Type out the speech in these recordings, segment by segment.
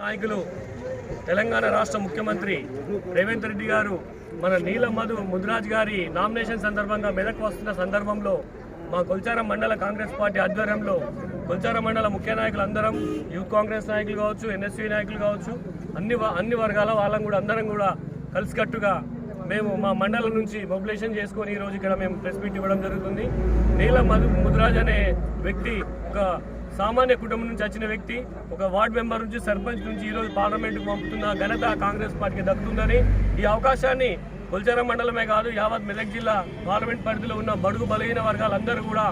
నాయకులు తెలంగాణ రాష్ట్ర ముఖ్యమంత్రి రేవంత్ రెడ్డి గారు మన నీలం మధు ముదిరాజ్ గారి నామినేషన్ సందర్భంగా మెదక్ వస్తున్న సందర్భంలో మా కొల్చారం మండల కాంగ్రెస్ పార్టీ ఆధ్వర్యంలో కొల్చారం మండల ముఖ్య నాయకులు అందరం యూత్ కాంగ్రెస్ నాయకులు కావచ్చు, ఎన్ఎస్సీ నాయకులు కావచ్చు, అన్ని వర్గాల వాళ్ళం కూడా అందరం కూడా కలిసికట్టుగా మేము మా మండలం నుంచి మొబిలైజేషన్ చేసుకొని ఈరోజు ఇక్కడ మేము ప్రెస్ మీట్ ఇవ్వడం జరుగుతుంది. నీలం మధు ముదిరాజ్ అనే వ్యక్తి ఒక సామాన్య కుటుంబం నుంచి వచ్చిన వ్యక్తి, ఒక వార్డు మెంబర్ నుంచి సర్పంచ్ నుంచి ఈరోజు పార్లమెంటుకు పంపుతున్న ఘనత కాంగ్రెస్ పార్టీకి దక్కుతుందని ఈ అవకాశాన్ని కొల్చారం మండలమే కాదు యావత్ మెదక్ జిల్లా పార్లమెంట్ పరిధిలో ఉన్న బడుగు బలహీన వర్గాలందరూ కూడా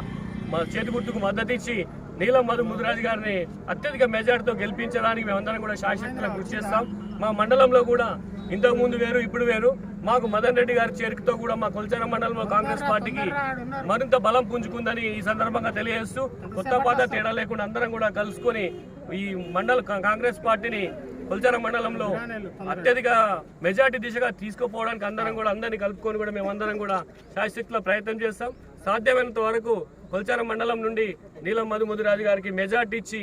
మా చేతి గుర్తుకు మద్దతు ఇచ్చి నీలం మధు ముదిరాజ్ గారిని అత్యధిక మెజార్టీతో గెలిపించడానికి మేమందరం కూడా శాశ్వతంగా కృషి చేస్తాం. మా మండలంలో కూడా ఇంతకుముందు వేరు ఇప్పుడు వేరు. మాకు మదన్ రెడ్డి గారి చేరికతో కూడా మా కొల్చారం మండలంలో కాంగ్రెస్ పార్టీకి మరింత బలం పుంజుకుందని ఈ సందర్భంగా తెలియజేస్తూ కొత్త పాత తేడా లేకుండా అందరం కూడా కలుసుకొని ఈ మండల కాంగ్రెస్ పార్టీని కొల్చారం మండలంలో అత్యధిక మెజార్టీ దిశగా తీసుకుపోవడానికి అందరినీ కలుపుకొని కూడా మేమందరం కూడా శాశ్వతంగా ప్రయత్నం చేస్తాం. సాధ్యమైనంత వరకు కొల్చారం మండలం నుండి నీలం మధు ముదిరాజ్ గారికి మెజార్టీ ఇచ్చి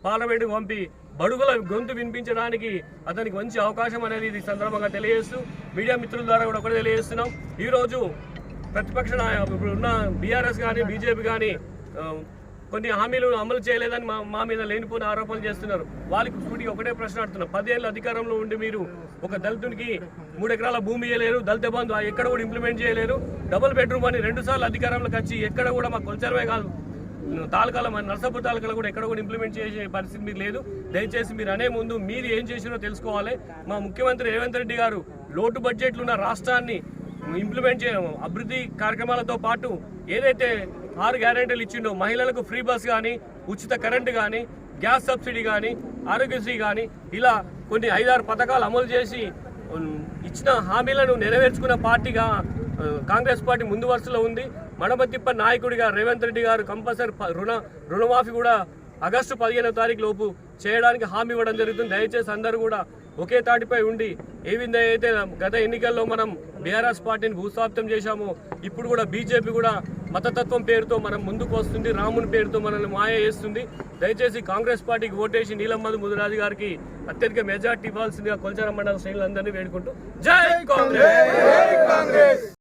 పార్లమెంటుకు పంపి బడుగుల గొంతు వినిపించడానికి అతనికి మంచి అవకాశం అనేది ఈ సందర్భంగా తెలియజేస్తూ మీడియా మిత్రుల ద్వారా కూడా ఒకటి తెలియజేస్తున్నాం. ఈరోజు ప్రతిపక్ష ఇప్పుడు ఉన్న బీఆర్ఎస్ కానీ బీజేపీ కానీ కొన్ని హామీలు అమలు చేయలేదని మా మీద లేనిపోయిన ఆరోపణలు చేస్తున్నారు. వాళ్ళకి సూటికి ఒకటే ప్రశ్న అడుగుతున్నారు. 10 ఏళ్ళ అధికారంలో ఉండి మీరు ఒక దళితునికి 3 ఎకరాల భూమి ఇవ్వలేరు, దళిత బంధు ఎక్కడ కూడా ఇంప్లిమెంట్ చేయలేరు, డబుల్ బెడ్రూమ్ అని 2 సార్లు అధికారంలోకి వచ్చి ఎక్కడ కూడా మా కొల్చారమే కాదు తాలూకాల నర్సాపూర్ తాలూకాలో కూడా ఎక్కడ కూడా ఇంప్లిమెంట్ చేసే పరిస్థితి మీకు లేదు. దయచేసి మీరు అనే ముందు మీరు ఏం చేసినో తెలుసుకోవాలి. మా ముఖ్యమంత్రి రేవంత్ రెడ్డి గారు లోటు బడ్జెట్లు ఉన్న రాష్ట్రాన్ని ఇంప్లిమెంట్ చేయడం, అభివృద్ధి కార్యక్రమాలతో పాటు ఏదైతే 6 గ్యారెంటీలు ఇచ్చిండో మహిళలకు ఫ్రీ బస్ కానీ, ఉచిత కరెంటు కానీ, గ్యాస్ సబ్సిడీ కానీ, ఆరోగ్యశ్రీ కానీ ఇలా కొన్ని 5-6 పథకాలు అమలు చేసి ఇచ్చిన హామీలను నెరవేర్చుకున్న పార్టీగా కాంగ్రెస్ పార్టీ ముందు వరుసలో ఉంది. మడమతిప్ప నాయకుడిగా రేవంత్ రెడ్డి గారు కంపల్సరీ రుణమాఫీ కూడా ఆగస్టు 15వ తారీఖు లోపు చేయడానికి హామీ ఇవ్వడం జరుగుతుంది. దయచేసి అందరూ కూడా ఒకే తాటిపై ఉండి ఏ విధంగా అయితే గత ఎన్నికల్లో మనం బీఆర్ఎస్ పార్టీని భూస్థాపితం చేశామో ఇప్పుడు కూడా బీజేపీ కూడా మతతత్వం పేరుతో మనం ముందుకు వస్తుంది, రాముని పేరుతో మనల్ని మాయ చేస్తుంది. దయచేసి కాంగ్రెస్ పార్టీకి ఓటేసి నీలం మధు ముదిరాజ్ గారికి అత్యధిక మెజార్టీ ఇవ్వాల్సిందిగా కొల్చారం మండల శ్రేణులందరినీ వేడుకుంటూ జై కాంగ్రెస్.